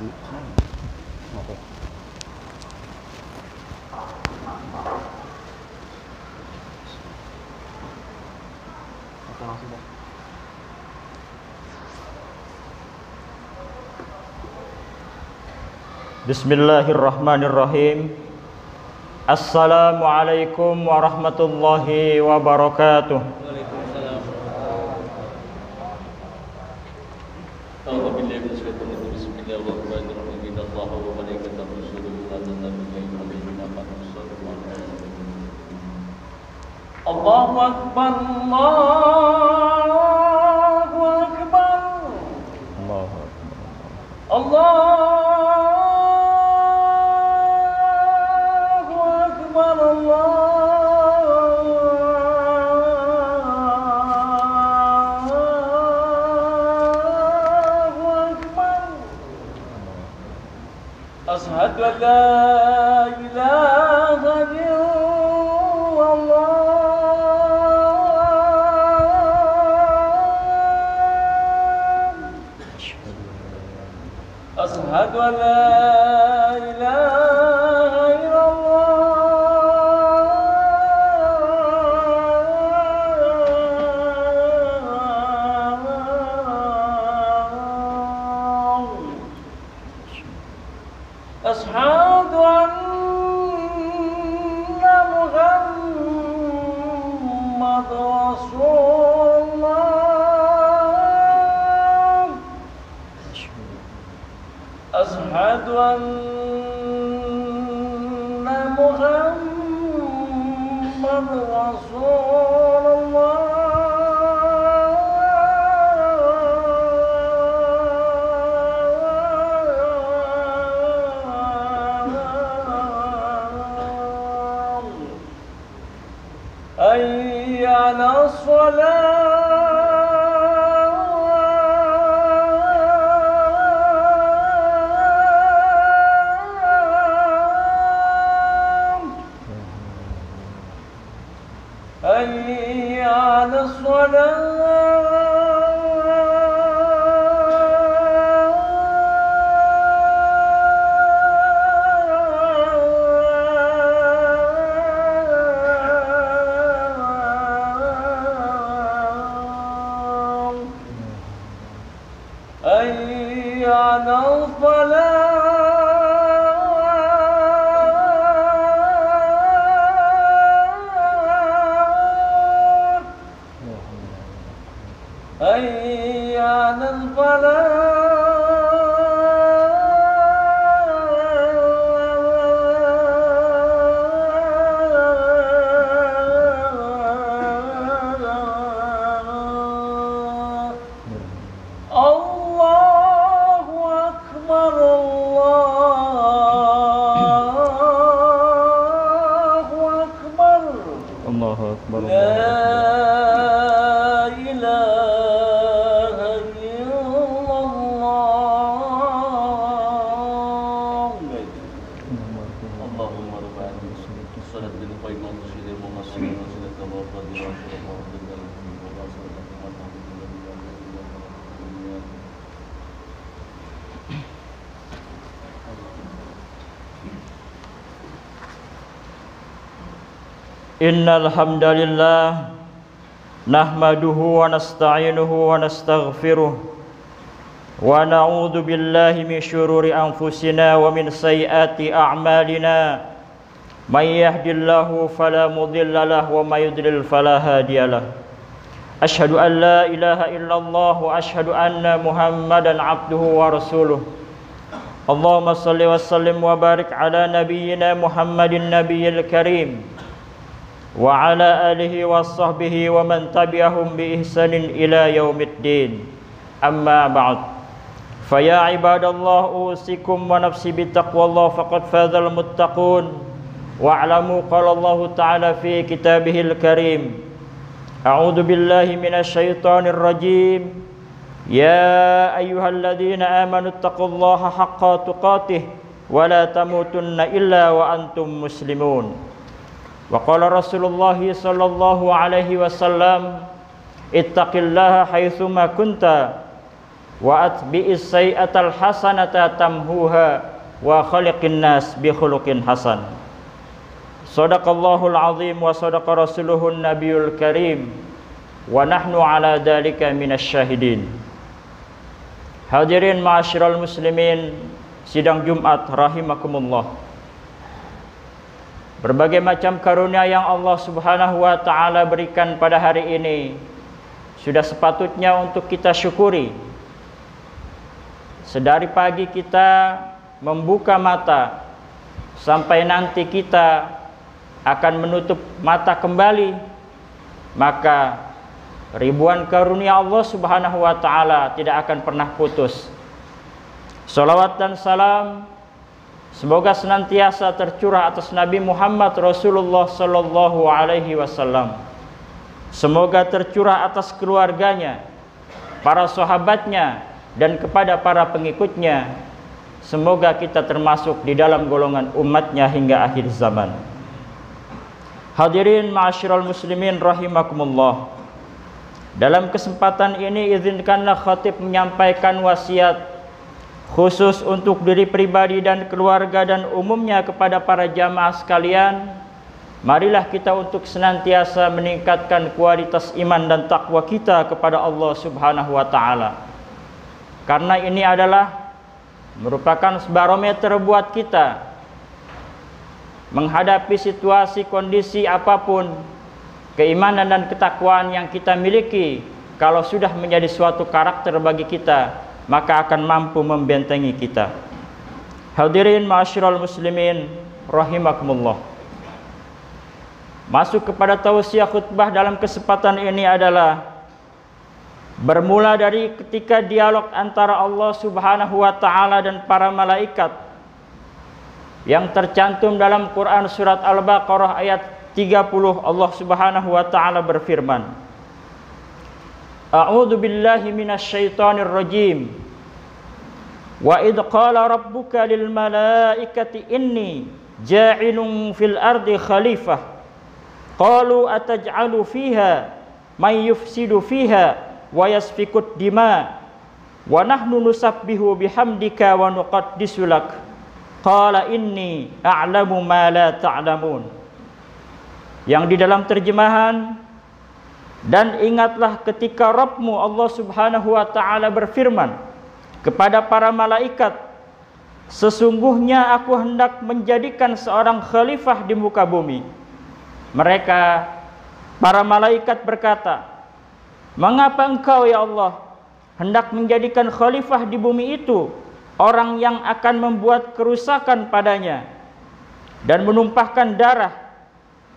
Oke. Oke, langsung deh. Bismillahirrahmanirrahim. Assalamualaikum warahmatullahi wabarakatuh. Waalaikumsalam. A'udzubillahi minasyaitonir rajim. Bismillahirrahmanirrahim. Innallaha wa malaikatahu yusholluna 'alan nabi ya ayyuhallazina amanu shallu 'alaihi. Allahu akbar. Allahu akbar. Allahu Asyhadu an la ilaha illallah. Asyhadu an la ilaha illallah. Asyhadu anna Muhammad Rasulullah. Asyhadu anna Muhammad Rasulullah. حي على الصلاة. حي على الصلاة. حي على الفلاح. حي على الفلاح. Allahu Akbar. Allahu Akbar. Allahu akbar. La ilaha illallah. Allahumma rabbana salat bil qaimah syidil mumassilin wa salatul fadhil wa Innal hamdalillah nahmaduhu wa nasta'inuhu wa nastaghfiruh wa na'udzu billahi min syururi anfusina wa min sayyiati a'malina may yahdihillahu fala mudilla lahu wa may yudlil fala hadiyalah. Asyhadu an la ilaha illallah wa asyhadu anna Muhammadan abduhu wa rasuluh. Allahumma shalli wa sallim wa barik ala nabiyyina Muhammadin nabiyil karim wa ala alihi wa sahbihi wa man tabi'ahum bi ihsanin ila yaumiddin. Amma ba'd. Fa ya ibadallah usikum wa nafsi bi taqwallah faqad fazal muttaqun. Wa'lamu qala Allah ta'ala fi kitabihil karim. A'udzu billahi minasy syaithanir rajim. Ya ayyuhalladzina amanu taqullaha haqqa tuqatih wa la tamutunna illa wa antum muslimun. Wa qala Rasulullah sallallahu alaihi wasallam ittaqillaha haitsuma kunta wa atbi'is sayyi'atal hasanata tamhuha wa khaliqin nas bi khuluqin hasan. Shadaqallahul azim wa sadaqa rasuluhun nabiyul karim wa nahnu ala dzalika minasy syahidin. Hadirin ma'asyiral muslimin, sidang Jumat rahimakumullah. Berbagai macam karunia yang Allah Subhanahu wa taala berikan pada hari ini sudah sepatutnya untuk kita syukuri. Sedari pagi kita membuka mata sampai nanti kita akan menutup mata kembali, maka ribuan karunia Allah Subhanahu wa taala tidak akan pernah putus. Salawat dan salam semoga senantiasa tercurah atas Nabi Muhammad Rasulullah sallallahu alaihi wasallam. Semoga tercurah atas keluarganya, para sahabatnya, dan kepada para pengikutnya. Semoga kita termasuk di dalam golongan umatnya hingga akhir zaman. Hadirin ma'asyiral muslimin rahimakumullah. Dalam kesempatan ini izinkanlah khatib menyampaikan wasiat khusus untuk diri pribadi dan keluarga dan umumnya kepada para jamaah sekalian. Marilah kita untuk senantiasa meningkatkan kualitas iman dan takwa kita kepada Allah Subhanahu wa taala. Karena ini adalah merupakan barometer buat kita menghadapi situasi kondisi apapun. Keimanan dan ketakwaan yang kita miliki kalau sudah menjadi suatu karakter bagi kita, maka akan mampu membentengi kita. Hadirin ma'asyiral muslimin rahimakumullah. Masuk kepada tausiah khutbah dalam kesempatan ini adalah bermula dari ketika dialog antara Allah Subhanahu wa taala dan para malaikat yang tercantum dalam Quran surat Al-Baqarah ayat 30. Allah Subhanahu wa taala berfirman, A'udzu billahi minasyaitonir rajim. Wa id qala rabbuka lil malaikati inni ja'ilun fil ardi khalifah. Qalu ataj'alu fiha may yufsidu fiha wa yasfikut dima wa nahnu nusabbihu bihamdika wa nuqaddisu lak. Qala inni a'lamu ma la ta'lamun. Yang di dalam terjemahan, dan ingatlah ketika Rabbmu Allah Subhanahu wa taala berfirman kepada para malaikat, sesungguhnya aku hendak menjadikan seorang khalifah di muka bumi. Mereka, para malaikat berkata, mengapa engkau ya Allah hendak menjadikan khalifah di bumi itu orang yang akan membuat kerusakan padanya dan menumpahkan darah,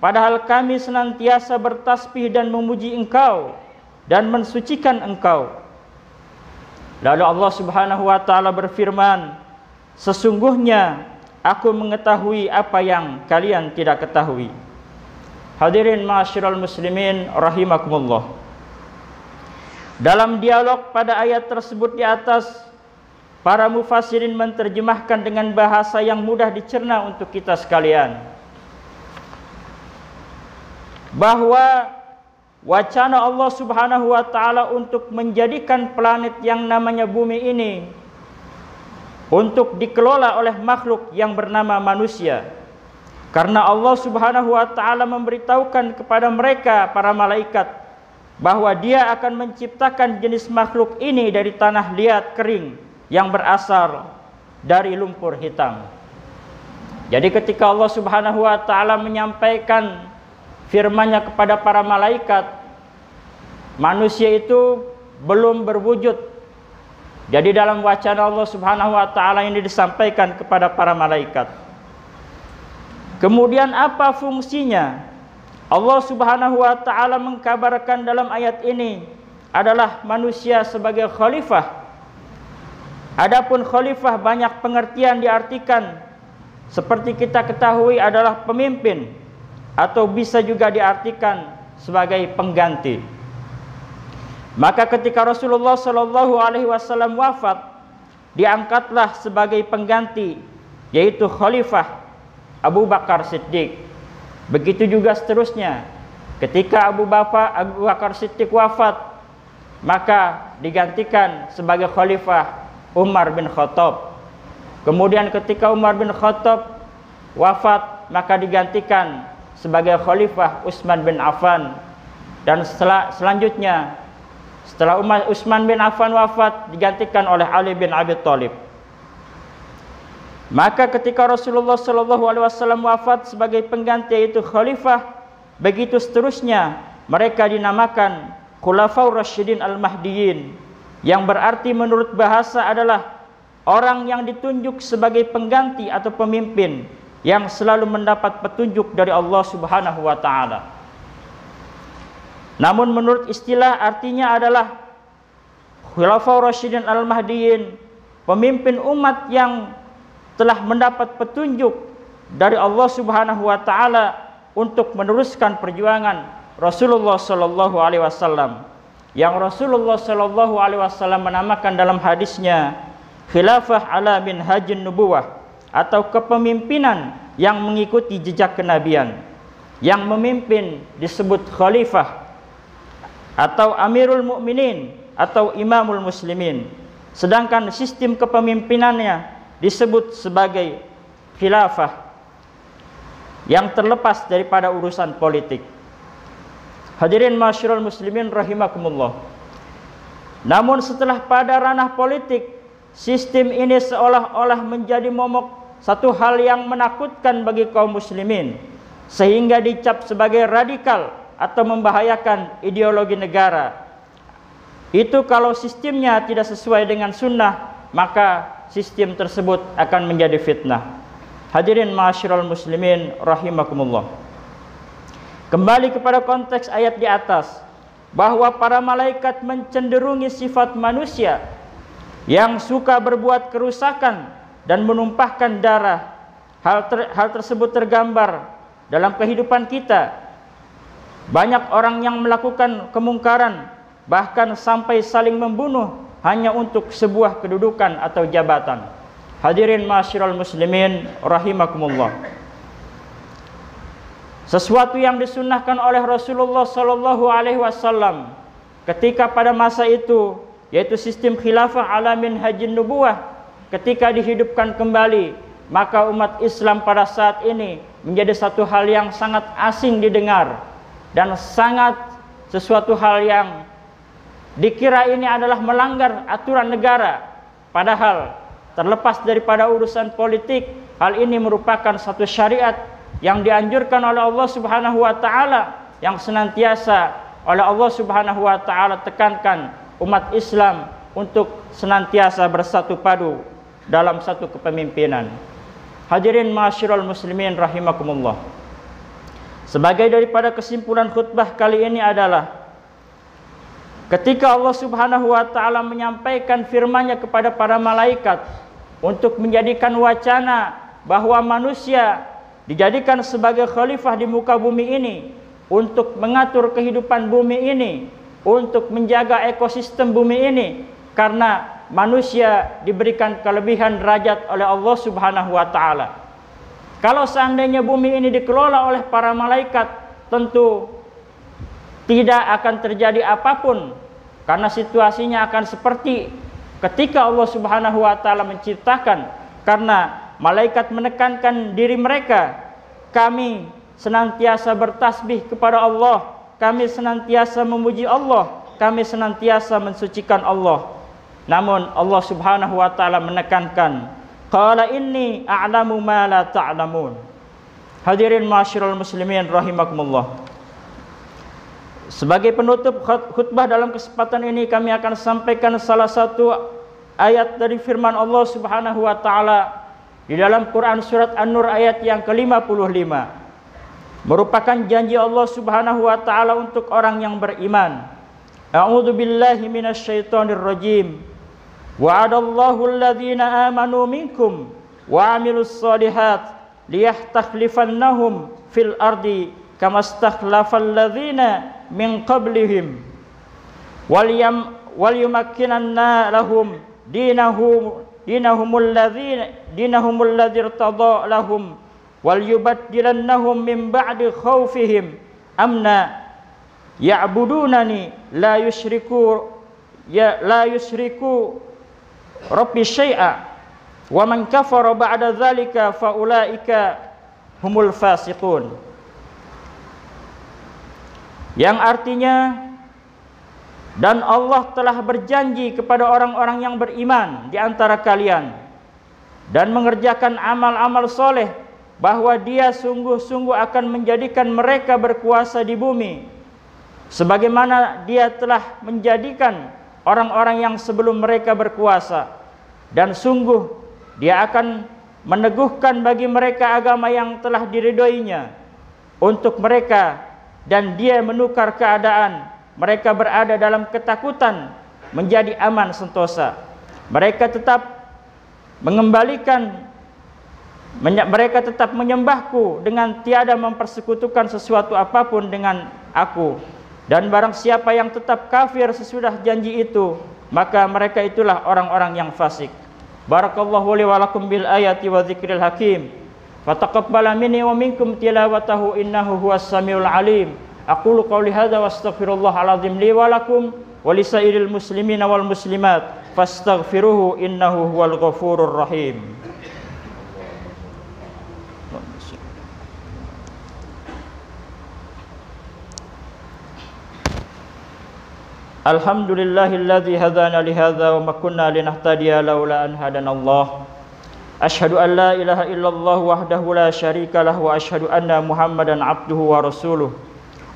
padahal kami senantiasa bertasbih dan memuji engkau dan mensucikan engkau. Lalu Allah Subhanahu wa taala berfirman, sesungguhnya aku mengetahui apa yang kalian tidak ketahui. Hadirin ma'asyiral muslimin rahimakumullah. Dalam dialog pada ayat tersebut di atas, para mufassirin menerjemahkan dengan bahasa yang mudah dicerna untuk kita sekalian, bahwa wacana Allah Subhanahu wa taala untuk menjadikan planet yang namanya bumi ini untuk dikelola oleh makhluk yang bernama manusia. Karena Allah Subhanahu wa taala memberitahukan kepada mereka para malaikat bahwa Dia akan menciptakan jenis makhluk ini dari tanah liat kering yang berasal dari lumpur hitam. Jadi ketika Allah Subhanahu wa taala menyampaikan firman-Nya kepada para malaikat, manusia itu belum berwujud. Jadi dalam wacana Allah Subhanahu wa taala ini disampaikan kepada para malaikat. Kemudian apa fungsinya? Allah Subhanahu wa taala mengkabarkan dalam ayat ini adalah manusia sebagai khalifah. Adapun khalifah banyak pengertian diartikan, seperti kita ketahui adalah pemimpin, atau bisa juga diartikan sebagai pengganti. Maka ketika Rasulullah sallallahu alaihi wasallam wafat, diangkatlah sebagai pengganti, yaitu khalifah Abu Bakar Siddiq. Begitu juga seterusnya. Ketika Abu Bakar Siddiq wafat, maka digantikan sebagai khalifah Umar bin Khattab. Kemudian ketika Umar bin Khattab wafat, maka digantikan sebagai khalifah Utsman bin Affan. Dan selanjutnya setelah Utsman bin Affan wafat, digantikan oleh Ali bin Abi Thalib. Maka ketika Rasulullah SAW wafat sebagai pengganti yaitu khalifah, begitu seterusnya mereka dinamakan Khulafaur Rasyidin Al-Mahdiyin, yang berarti menurut bahasa adalah orang yang ditunjuk sebagai pengganti atau pemimpin yang selalu mendapat petunjuk dari Allah Subhanahu wa taala. Namun menurut istilah artinya adalah Khulafaur Rasyidin Al-Mahdiyin, pemimpin umat yang telah mendapat petunjuk dari Allah Subhanahu wa taala untuk meneruskan perjuangan Rasulullah sallallahu alaihi wasallam, yang Rasulullah sallallahu alaihi wasallam menamakan dalam hadisnya khilafah ala minhajin nubuwah, atau kepemimpinan yang mengikuti jejak kenabian. Yang memimpin disebut khalifah atau amirul mukminin atau imamul muslimin, sedangkan sistem kepemimpinannya disebut sebagai khilafah yang terlepas daripada urusan politik. Hadirin masyarul muslimin rahimakumullah. Namun setelah pada ranah politik, sistem ini seolah-olah menjadi momok satu hal yang menakutkan bagi kaum muslimin, sehingga dicap sebagai radikal atau membahayakan ideologi negara. Itu kalau sistemnya tidak sesuai dengan sunnah, maka sistem tersebut akan menjadi fitnah. Hadirin ma'asyiral muslimin rahimakumullah. Kembali kepada konteks ayat di atas, bahwa para malaikat mencenderungi sifat manusia yang suka berbuat kerusakan dan menumpahkan darah. Hal tersebut tergambar dalam kehidupan kita. Banyak orang yang melakukan kemungkaran, bahkan sampai saling membunuh hanya untuk sebuah kedudukan atau jabatan. Hadirin ma'asyiral muslimin rahimakumullah. Sesuatu yang disunnahkan oleh Rasulullah sallallahu alaihi wasallam ketika pada masa itu, yaitu sistem khilafah ala minhajin nubuwah, ketika dihidupkan kembali, maka umat Islam pada saat ini menjadi satu hal yang sangat asing didengar dan sangat sesuatu hal yang dikira ini adalah melanggar aturan negara. Padahal terlepas daripada urusan politik, hal ini merupakan satu syariat yang dianjurkan oleh Allah Subhanahu wa taala, yang senantiasa oleh Allah Subhanahu wa taala tekankan umat Islam untuk senantiasa bersatu padu dalam satu kepemimpinan. Hadirin ma'asyiral muslimin rahimakumullah. Sebagai daripada kesimpulan khutbah kali ini adalah ketika Allah Subhanahu wa taala menyampaikan firman-Nya kepada para malaikat untuk menjadikan wacana bahwa manusia dijadikan sebagai khalifah di muka bumi ini untuk mengatur kehidupan bumi ini, untuk menjaga ekosistem bumi ini, karena manusia diberikan kelebihan derajat oleh Allah Subhanahu wa taala. Kalau seandainya bumi ini dikelola oleh para malaikat, tentu tidak akan terjadi apapun, karena situasinya akan seperti ketika Allah Subhanahu wa taala menciptakan, karena malaikat menekankan diri mereka, kami senantiasa bertasbih kepada Allah, kami senantiasa memuji Allah, kami senantiasa mensucikan Allah. Namun Allah Subhanahu wa taala menekankan, qala inni a'lamu ma la ta'lamun. Hadirin ma'asyiral muslimin rahimakumullah. Sebagai penutup khutbah dalam kesempatan ini, kami akan sampaikan salah satu ayat dari firman Allah Subhanahu wa taala di dalam Quran surat An-Nur ayat yang ke-55. Merupakan janji Allah Subhanahu wa taala untuk orang yang beriman. A'udzu billahi minasyaitonir rajim. Wa'adallahu alladhina amanu minkum wa 'amilus shalihat liyastakhlifannahum fil ardi kama stakhlafal ladzina min qablihim wal yumakkinanna lahum dinahumul ladzi irtada lahum wal yubaddilannahum min ba'di khaufihim amna ya'budunani la ya la yusyriku rabbi syai'a wa man kafara ba'da dzalika fa ulaika humul fasiqun. Yang artinya, dan Allah telah berjanji kepada orang-orang yang beriman di antara kalian dan mengerjakan amal-amal soleh, bahwa Dia sungguh-sungguh akan menjadikan mereka berkuasa di bumi, sebagaimana Dia telah menjadikan orang-orang yang sebelum mereka berkuasa. Dan sungguh Dia akan meneguhkan bagi mereka agama yang telah diridhoinya untuk mereka, dan Dia menukar keadaan mereka berada dalam ketakutan menjadi aman sentosa. Mereka tetap mereka tetap menyembahku dengan tiada mempersekutukan sesuatu apapun dengan aku. Dan barang siapa yang tetap kafir sesudah janji itu, maka mereka itulah orang-orang yang fasik. Barakallahu li wa lakum bil ayati wa dzikril hakim. Fataqabbala minni wa minkum tilawatahu innahu huwas samiul alim. Aqulu qawli hadza wa astaghfirullahal azim li wa lakum wa lisairil muslimina wal muslimat fastaghfiruhu innahu huwal ghafurur rahim. Alhamdulillahilladzi hadana li hadza wa ma kunna linahtadiya laula an hadanallah. Asyhadu an la ilaha illallah wahdahu la syarika lah wa asyhadu anna Muhammadan abduhu wa rasuluh.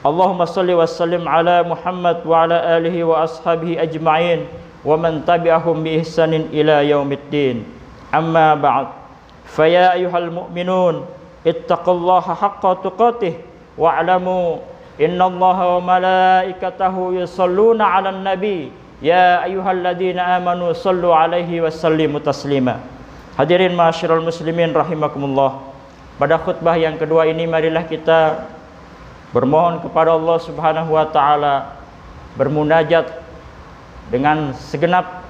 Allahumma salli wa sallim ala Muhammad wa ala alihi wa ashabihi ajma'in wa man tabi'ahum bi ihsanin ila yaumiddin. Amma ba'd. Fa ya ayyuhal mu'minun ittaqullaha haqqa tuqatih wa'lamu innallaha wa malaikatahu yusalluna 'alan nabi ya ayyuhalladzina amanu sallu 'alaihi wa sallimu taslima. Hadirin ma'asyiral muslimin rahimakumullah. Pada khutbah yang kedua ini, marilah kita bermohon kepada Allah Subhanahu wa taala, bermunajat dengan segenap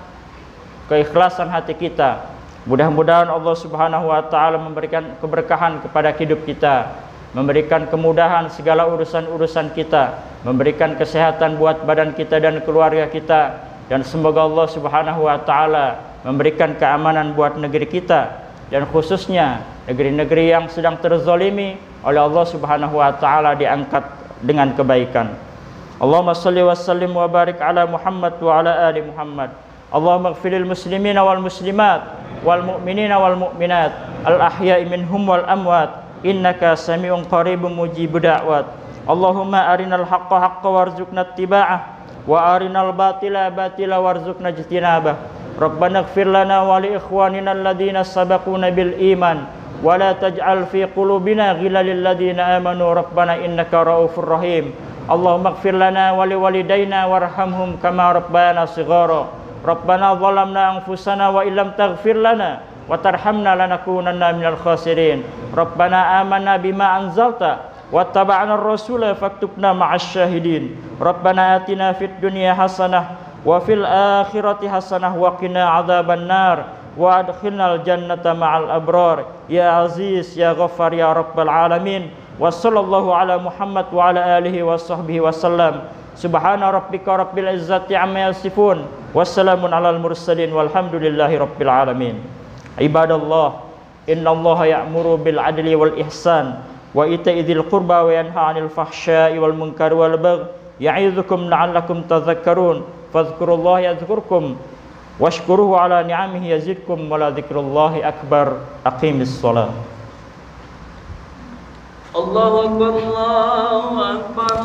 keikhlasan hati kita. Mudah-mudahan Allah Subhanahu wa taala memberikan keberkahan kepada hidup kita, memberikan kemudahan segala urusan-urusan kita, memberikan kesehatan buat badan kita dan keluarga kita, dan semoga Allah Subhanahu wa taala memberikan keamanan buat negeri kita, dan khususnya negeri-negeri yang sedang terzalimi oleh Allah Subhanahu wa taala diangkat dengan kebaikan. Allahumma shalli wa sallim wa barik ala Muhammad wa ala ali Muhammad. Allahumma ighfiril muslimina wal muslimat wal mu'minina wal mu'minat al ahya'i minhum wal amwat innaka sami'un qaribun mujibud da'wat. Allahumma arinal haqqa haqqan warzuqna ittiba'ah wa arinal batila batila warzuqna ijtinabah. Rabbana ighfir lana wa li ikhwanina alladhina sabaquna bil iman wa la taj'al fi qulubina ghillan lil ladzina amanu rabbana innaka raufur rahim. Allahumma ighfir lana wa li walidayna warhamhum kama rabbayana shighara. Rabbana zalamna anfusana wa illam taghfir lana wa tarhamna lanakunanna minal khasirin. Rabbana amanna bima anzalta wattaba'na ar-rasula faktubna ma'asy syahidin. Rabbana atina fid dunya hasanah wa fil akhirati hasanah wa qina adzabannar wa adkhilnal jannata ma'al abrar ya aziz ya ghaffar ya rabbal alamin. Wa sallallahu ala Muhammad wa ala alihi wa sahbihi wasallam. Subhana rabbika rabbil izzati amma yasifun wassalamun alal mursalin walhamdulillahi rabbil alamin. Ibadallah, innallaha ya'muru bil adli wal ihsan wa ita'i dzil qurba wa yanha 'anil fahsya'i wal munkari wal baghi ya'idzukum la'allakum tadhakkarun. Fadhkurullaha yadhkurkum washkuruhu 'ala ni'amihi yazidkum wa la dzikrullahi akbar. Aqimis shalah. Allahu akbar, Allahu akbar.